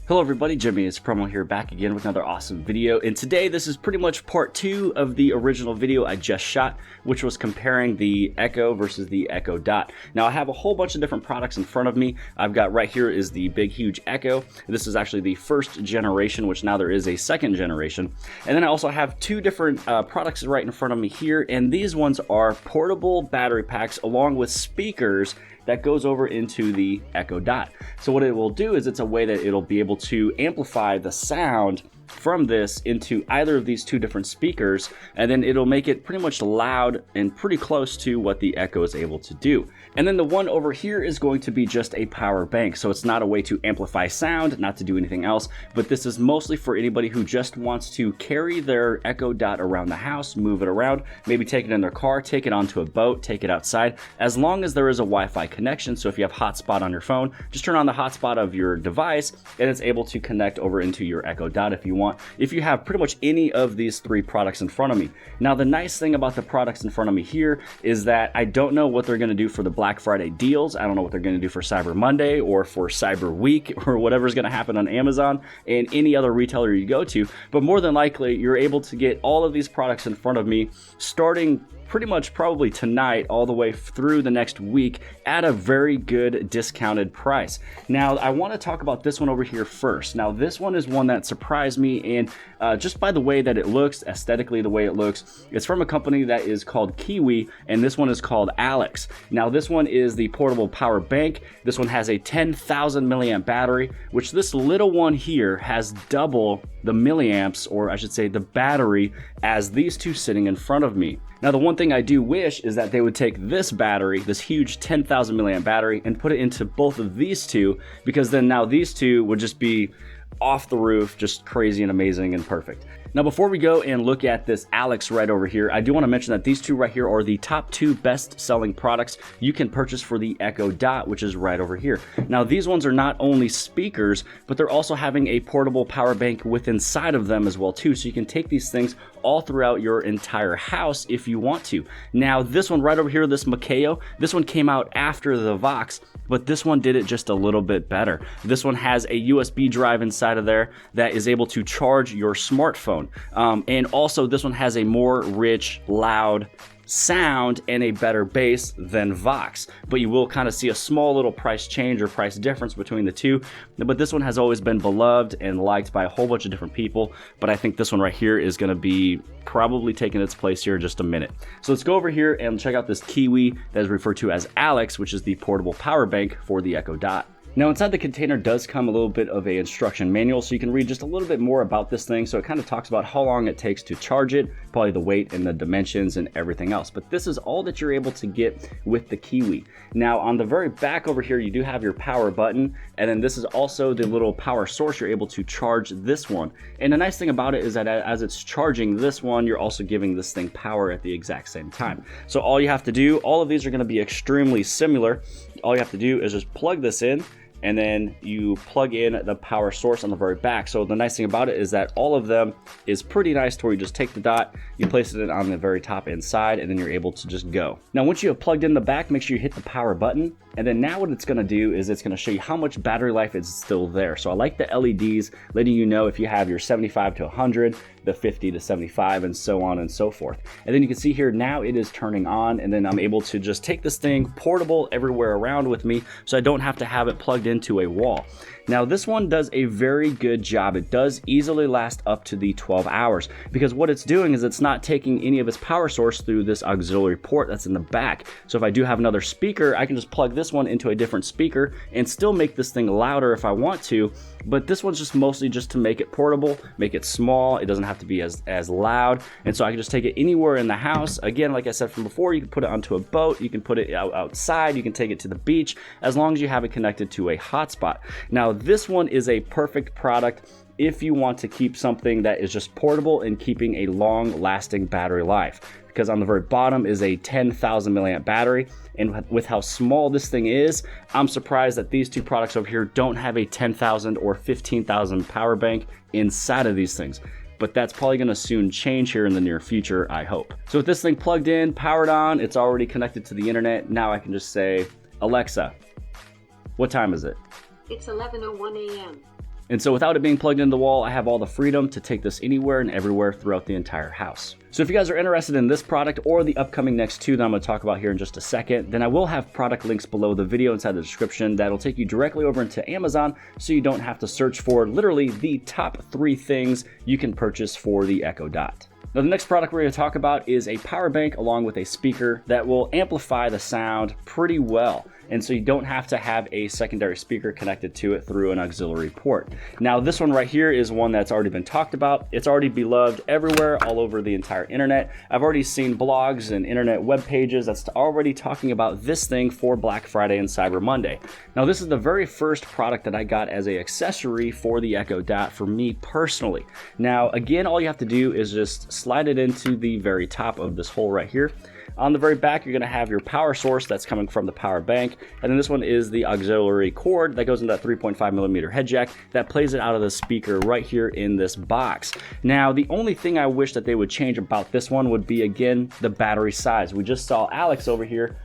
Hello everybody, jimmyispromo here, back again with another awesome video. And today this is pretty much part 2 of the original video I just shot, which was comparing the Echo versus the Echo Dot. Now I have a whole bunch of different products in front of me. I've got right here is the big huge Echo. This is actually the first generation, which now there is a second generation. And then I also have two different products right in front of me here, and these ones are portable battery packs along with speakers that goes over into the Echo Dot. So what it will do is it's a way that it'll be able to amplify the sound from this into either of these two different speakers, and then it'll make it pretty much loud and pretty close to what the Echo is able to do. And then the one over here is going to be just a power bank, so it's not a way to amplify sound, not to do anything else, but this is mostly for anybody who just wants to carry their Echo Dot around the house, move it around, maybe take it in their car, take it onto a boat, take it outside, as long as there is a Wi-Fi connection. So if you have hotspot on your phone, just turn on the hotspot of your device and it's able to connect over into your Echo Dot if you want, if you have pretty much any of these three products in front of me. Now the nice thing about the products in front of me here is that I don't know what they're going to do for the Black Friday deals. I don't know what they're going to do for Cyber Monday or for Cyber Week or whatever's going to happen on Amazon and any other retailer you go to, but more than likely you're able to get all of these products in front of me starting pretty much probably tonight all the way through the next week at a very good discounted price. Now I want to talk about this one over here first. Now this one is one that surprised me, and just by the way that it looks, aesthetically the way it looks, it's from a company that is called Kiwi, and this one is called Alex. Now this one is the portable power bank. This one has a 10,000 milliamp battery, which this little one here has double the milliamps, or I should say the battery, as these two sitting in front of me. Now the one thing I do wish is that they would take this battery, this huge 10,000 milliamp battery, and put it into both of these two, because then now these two would just be off the roof, just crazy and amazing and perfect. Now before we go and look at this Alex right over here, I do want to mention that these two right here are the top 2 best selling products you can purchase for the Echo Dot, which is right over here. Now these ones are not only speakers, but they're also having a portable power bank with inside of them as well too, so you can take these things all throughout your entire house if you want to. Now this one right over here, this Mchao, this one came out after the Vox, but this one did it just a little bit better. This one has a USB drive inside of there that is able to charge your smartphone. And also this one has a more rich, loud sound and a better bass than Vox, but you will kind of see a small little price change or price difference between the two. But this one has always been beloved and liked by a whole bunch of different people, but I think this one right here is going to be probably taking its place here in just a minute. So let's go over here and check out this Kiwi that is referred to as Alex, which is the portable power bank for the Echo Dot. Now inside the container does come a little bit of a instruction manual, so you can read just a little bit more about this thing. So it kind of talks about how long it takes to charge it, probably the weight and the dimensions and everything else. But this is all that you're able to get with the Kiwi. Now on the very back over here, you do have your power button, and then this is also the little power source. You're able to charge this one. And the nice thing about it is that as it's charging this one, you're also giving this thing power at the exact same time. So all you have to do, all of these are going to be extremely similar. All you have to do is just plug this in, and then you plug in the power source on the very back. So the nice thing about it is that all of them is pretty nice to where you just take the dot, you place it on the very top inside, and then you're able to just go. Now once you have plugged in the back, make sure you hit the power button, and then now what it's going to do is it's going to show you how much battery life is still there. So I like the LEDs letting you know if you have your 75 to 100, the 50 to 75, and so on and so forth. And then you can see here now it is turning on, and then I'm able to just take this thing portable everywhere around with me, so I don't have to have it plugged into a wall. Now this one does a very good job. It does easily last up to the 12 hours, because what it's doing is it's not taking any of its power source through this auxiliary port that's in the back. So if I do have another speaker, I can just plug this one into a different speaker and still make this thing louder if I want to, but this one's just mostly just to make it portable, make it small. It doesn't have to be as loud, and so I can just take it anywhere in the house. Again, like I said from before, you can put it onto a boat, you can put it outside, you can take it to the beach, as long as you have it connected to a hotspot. Now this one is a perfect product if you want to keep something that is just portable and keeping a long lasting battery life, because on the very bottom is a 10,000 milliamp battery, and with how small this thing is, I'm surprised that these two products over here don't have a 10,000 or 15,000 power bank inside of these things. But that's probably going to soon change here in the near future, I hope. So with this thing plugged in, powered on, it's already connected to the internet. Now I can just say, Alexa, what time is it? It's 11:01 a.m. And so without it being plugged into the wall, I have all the freedom to take this anywhere and everywhere throughout the entire house. So if you guys are interested in this product or the upcoming next two that I'm going to talk about here in just a second, then I will have product links below the video inside the description that'll take you directly over into Amazon, so you don't have to search for literally the top 3 things you can purchase for the Echo Dot. Now, the next product we're going to talk about is a power bank along with a speaker that will amplify the sound pretty well. And so you don't have to have a secondary speaker connected to it through an auxiliary port. Now, this one right here is one that's already been talked about. It's already beloved everywhere, all over the entire internet. I've already seen blogs and internet web pages that's already talking about this thing for Black Friday and Cyber Monday. Now, this is the very first product that I got as an accessory for the Echo Dot for me personally. Now, again, all you have to do is just slide it into the very top of this hole right here. On the very back, you're going to have your power source that's coming from the power bank. And then this one is the auxiliary cord that goes into that 3.5mm head jack that plays it out of the speaker right here in this box. Now, the only thing I wish that they would change about this one would be, again, the battery size. We just saw Alex over here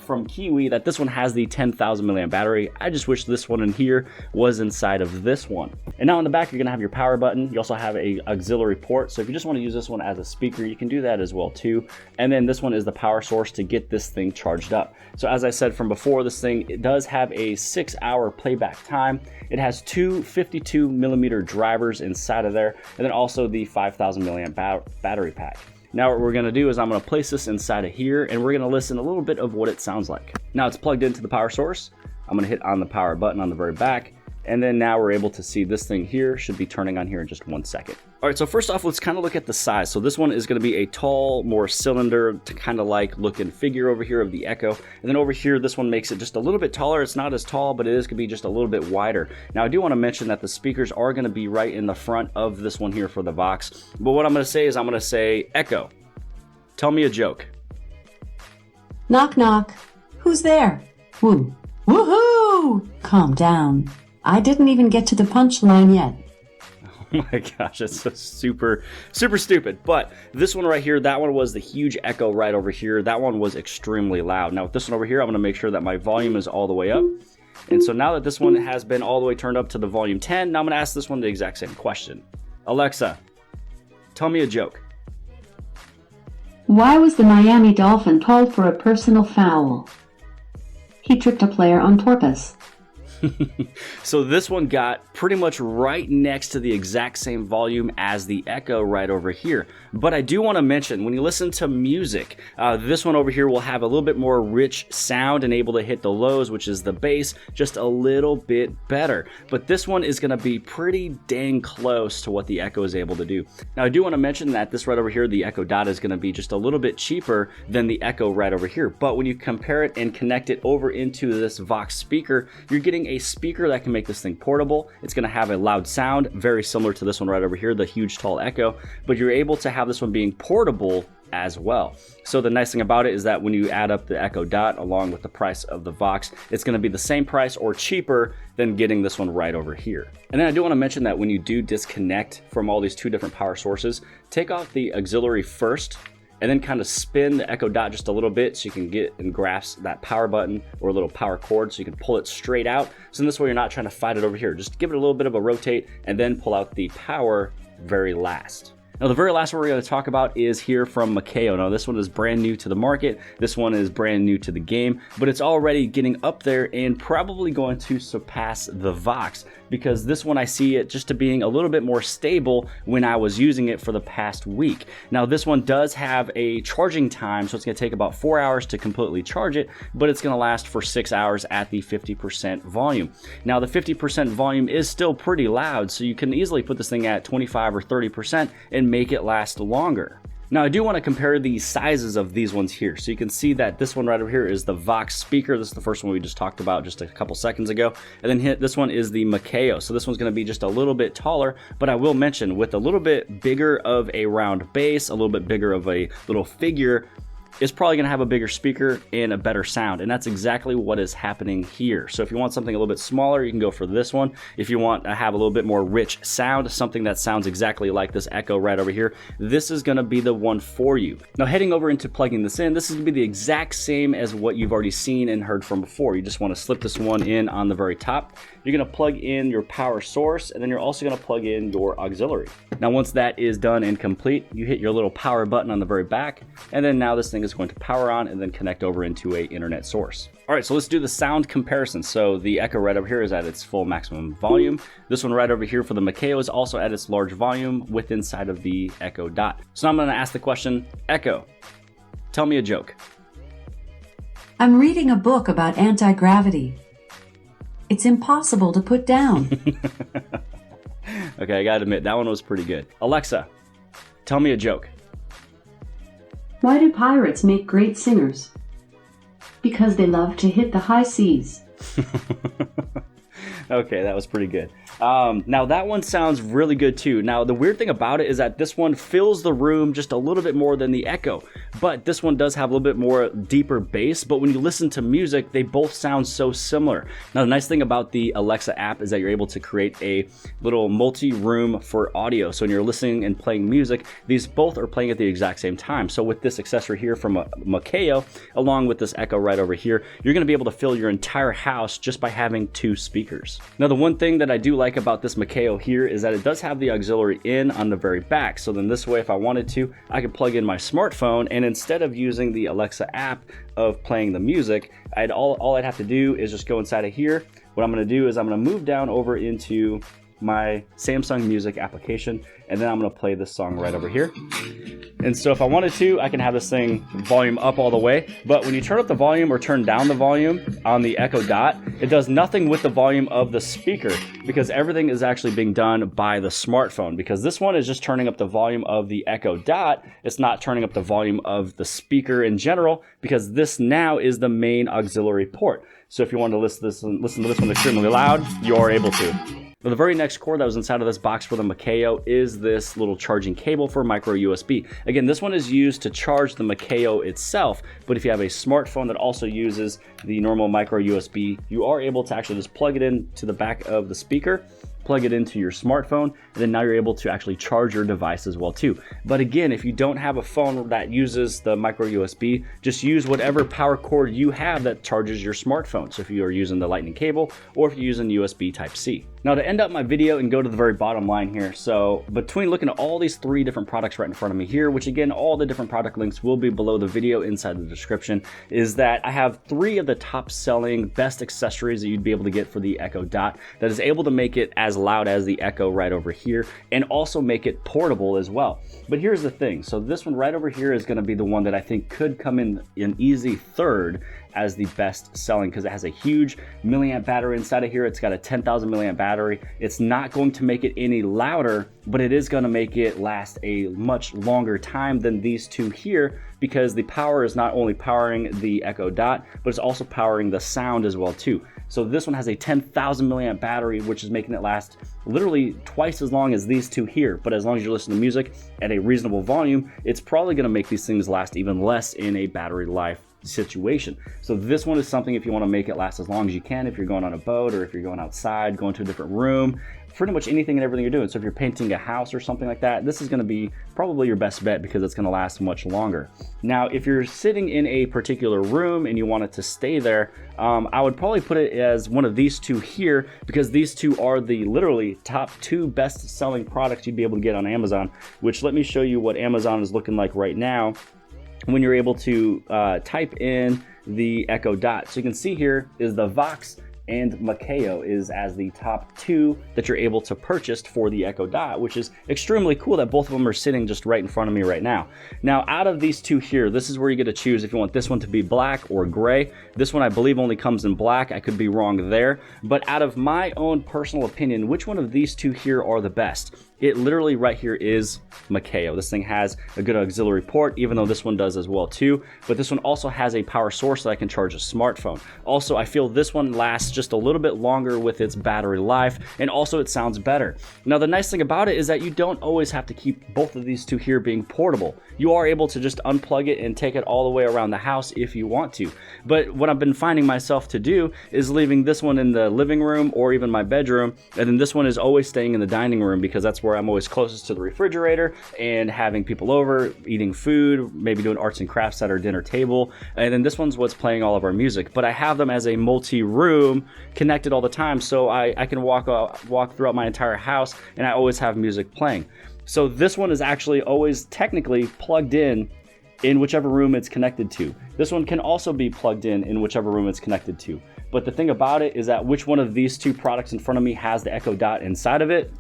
from Kiwi that this one has the 10,000 milliamp battery. I just wish this one in here was inside of this one. And now on the back, you're gonna have your power button. You also have a auxiliary port. So if you just want to use this one as a speaker, you can do that as well too. And then this one is the power source to get this thing charged up. So as I said from before, this thing, it does have a 6-hour playback time. It has 2 52mm drivers inside of there, and then also the 5,000 milliamp battery pack. Now what we're going to do is I'm going to place this inside of here, and we're going to listen a little bit of what it sounds like. Now it's plugged into the power source. I'm going to hit on the power button on the very back, and then now we're able to see this thing here should be turning on here in just 1 second. All right, so first off, let's kind of look at the size. So this one is going to be a tall, more cylinder to kind of like looking figure over here of the Echo. And then over here, this one makes it just a little bit taller. It's not as tall, but it is going to be just a little bit wider. Now, I do want to mention that the speakers are going to be right in the front of this one here for the Vox. But what I'm going to say is I'm going to say, Echo, tell me a joke. Knock, knock. Who's there? Woo. Woohoo! Calm down. I didn't even get to the punchline yet. Oh my gosh, that's so super stupid. But this one right here, that one was the huge echo right over here. That one was extremely loud. Now with this one over here, I'm going to make sure that my volume is all the way up. And so now that this one has been all the way turned up to the volume 10, now I'm going to ask this one the exact same question. Alexa, tell me a joke. Why was the Miami Dolphin called for a personal foul? He tripped a player on purpose. So this one got pretty much right next to the exact same volume as the Echo right over here. But I do want to mention, when you listen to music, this one over here will have a little bit more rich sound and able to hit the lows, which is the bass, just a little bit better. But this one is going to be pretty dang close to what the Echo is able to do. Now I do want to mention that this right over here, the Echo Dot, is going to be just a little bit cheaper than the Echo right over here. But when you compare it and connect it over into this Vox speaker, you're getting a speaker that can make this thing portable. It's going to have a loud sound, very similar to this one right over here, the huge tall Echo, but you're able to have this one being portable as well. So the nice thing about it is that when you add up the Echo Dot along with the price of the Vox, it's going to be the same price or cheaper than getting this one right over here. And then I do want to mention that when you do disconnect from all these two different power sources, take off the auxiliary first, and then kind of spin the Echo Dot just a little bit so you can get and grasp that power button or a little power cord so you can pull it straight out. So in this way, you're not trying to fight it over here. Just give it a little bit of a rotate and then pull out the power very last. Now, the very last one we're going to talk about is here from Mchao. Now, this one is brand new to the market. This one is brand new to the game, but it's already getting up there and probably going to surpass the Vox, because this one I see it just to being a little bit more stable when I was using it for the past week. Now, this one does have a charging time, so it's going to take about 4 hours to completely charge it, but it's going to last for 6 hours at the 50% volume. Now, the 50% volume is still pretty loud, so you can easily put this thing at 25 or 30% and make it last longer. Now, I do want to compare the sizes of these ones here. So you can see that this one right over here is the Vox speaker. This is the first one we just talked about just a couple seconds ago. And then this one is the Mchao. So this one's going to be just a little bit taller, but I will mention with a little bit bigger of a round base, a little bit bigger of a little figure, it's probably going to have a bigger speaker and a better sound, and that's exactly what is happening here. So if you want something a little bit smaller, you can go for this one. If you want to have a little bit more rich sound, something that sounds exactly like this Echo right over here, this is going to be the one for you. Now heading over into plugging this in, this is going to be the exact same as what you've already seen and heard from before. You just want to slip this one in on the very top. You're going to plug in your power source, and then you're also going to plug in your auxiliary. Now once that is done and complete, you hit your little power button on the very back, and then now this thing is going to power on and then connect over into a internet source. All right, so let's do the sound comparison. So the Echo right over here is at its full maximum volume. This one right over here for the Mchao is also at its large volume with inside of the Echo Dot. So now I'm going to ask the question, Echo, tell me a joke. I'm reading a book about anti-gravity. It's impossible to put down. Okay, I gotta admit, that one was pretty good. Alexa, tell me a joke. Why do pirates make great singers? Because they love to hit the high seas. Okay, that was pretty good. Now that one sounds really good too. Now the weird thing about it is that this one fills the room just a little bit more than the Echo, but this one does have a little bit more deeper bass, but when you listen to music, they both sound so similar. Now the nice thing about the Alexa app is that you're able to create a little multi-room for audio. So when you're listening and playing music, these both are playing at the exact same time. So with this accessory here from Mchao, along with this Echo right over here, you're gonna be able to fill your entire house just by having two speakers. Now the one thing that I do like about this Mchao here is that it does have the auxiliary in on the very back. So then this way, if I wanted to, I could plug in my smartphone, and instead of using the Alexa app of playing the music, all I'd have to do is just go inside of here. What I'm gonna do is I'm gonna move down over into my Samsung Music application, and then I'm gonna play this song right over here. And so if I wanted to, I can have this thing volume up all the way, but when you turn up the volume or turn down the volume on the Echo Dot, it does nothing with the volume of the speaker, because everything is actually being done by the smartphone, because this one is just turning up the volume of the Echo Dot. It's not turning up the volume of the speaker in general, because this now is the main auxiliary port. So if you want to listen to this one extremely loud, you are able to. Now, the very next cord that was inside of this box for the Mchao is this little charging cable for micro USB. Again, this one is used to charge the Mchao itself, but if you have a smartphone that also uses the normal micro USB, you are able to actually just plug it in to the back of the speaker, plug it into your smartphone, and then now you're able to actually charge your device as well too. But again, if you don't have a phone that uses the micro USB, just use whatever power cord you have that charges your smartphone. So if you are using the lightning cable, or if you're using USB Type-C. Now to end up my video and go to the very bottom line here, so between looking at all these three different products right in front of me here, which again, all the different product links will be below the video inside the description, is that I have three of the top selling best accessories that you'd be able to get for the Echo Dot that is able to make it as loud as the Echo right over here, and also make it portable as well. But here's the thing, so this one right over here is gonna be the one that I think could come in an easy third as the best selling, because it has a huge milliamp battery inside of here. It's got a 10,000 milliamp battery. It's not going to make it any louder, but it is going to make it last a much longer time than these two here, because the power is not only powering the Echo Dot, but it's also powering the sound as well too. So this one has a 10,000 milliamp battery, which is making it last literally twice as long as these two here. But as long as you're listening to music at a reasonable volume, it's probably going to make these things last even less in a battery life situation. So this one is something if you want to make it last as long as you can, if you're going on a boat or if you're going outside, going to a different room, pretty much anything and everything you're doing. So if you're painting a house or something like that, this is going to be probably your best bet, because it's going to last much longer. Now, if you're sitting in a particular room and you want it to stay there, I would probably put it as one of these two here, because these two are the literally top two best selling products you'd be able to get on Amazon, which let me show you what Amazon is looking like right now when you're able to type in the Echo Dot. So you can see here is the Vox and Mchao is as the top two that you're able to purchase for the Echo Dot, which is extremely cool that both of them are sitting just right in front of me right now. Now, out of these two here, this is where you get to choose if you want this one to be black or gray. This one I believe only comes in black. I could be wrong there, but out of my own personal opinion, which one of these two here are the best? It literally right here is Mchao. This thing has a good auxiliary port, even though this one does as well too, but this one also has a power source that I can charge a smartphone. Also, I feel this one lasts just a little bit longer with its battery life, and also it sounds better. Now the nice thing about it is that you don't always have to keep both of these two here being portable. You are able to just unplug it and take it all the way around the house if you want to. But what I've been finding myself to do is leaving this one in the living room or even my bedroom, and then this one is always staying in the dining room because that's where I'm always closest to the refrigerator and having people over, eating food, maybe doing arts and crafts at our dinner table. And then this one's what's playing all of our music. But I have them as a multi-room connected all the time, so I can walk throughout my entire house and I always have music playing. So this one is actually always technically plugged in whichever room it's connected to. This one can also be plugged in whichever room it's connected to. But the thing about it is that which one of these two products in front of me has the Echo Dot inside of it?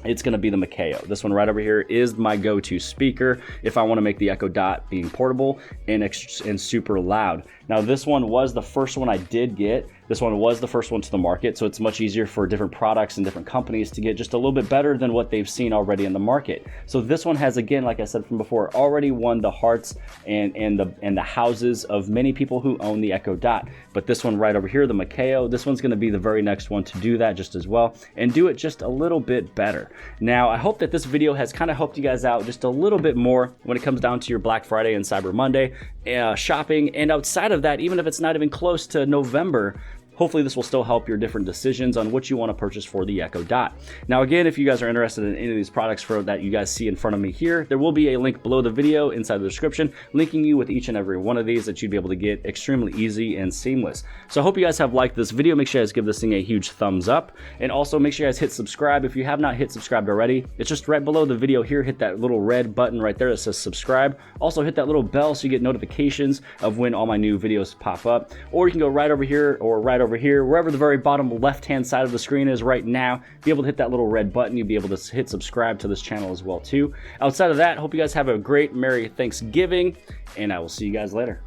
It's going to be the Mchao. This one right over here is my go-to speaker if I want to make the Echo Dot being portable and super loud. Now this one was the first one I did get. This one was the first one to the market, so it's much easier for different products and different companies to get just a little bit better than what they've seen already in the market. So this one has, again, like I said from before, already won the hearts and the houses of many people who own the Echo Dot. But this one right over here, the Mchao, this one's going to be the very next one to do that just as well and do it just a little bit better. Now, I hope that this video has kind of helped you guys out just a little bit more when it comes down to your Black Friday and Cyber Monday shopping. And outside of that, even if it's not even close to November, hopefully this will still help your different decisions on what you want to purchase for the Echo Dot. Now again, if you guys are interested in any of these products that you guys see in front of me here, there will be a link below the video inside the description linking you with each and every one of these that you'd be able to get extremely easy and seamless. So I hope you guys have liked this video. Make sure you guys give this thing a huge thumbs up, and also make sure you guys hit subscribe if you have not hit subscribed already. It's just right below the video here. Hit that little red button right there that says subscribe. Also hit that little bell so you get notifications of when all my new videos pop up, or you can go right over here or right over here, wherever the very bottom left hand side of the screen is right now. Be able to hit that little red button. You'll be able to hit subscribe to this channel as well too. Outside of that, hope you guys have a great Merry Thanksgiving, and I will see you guys later.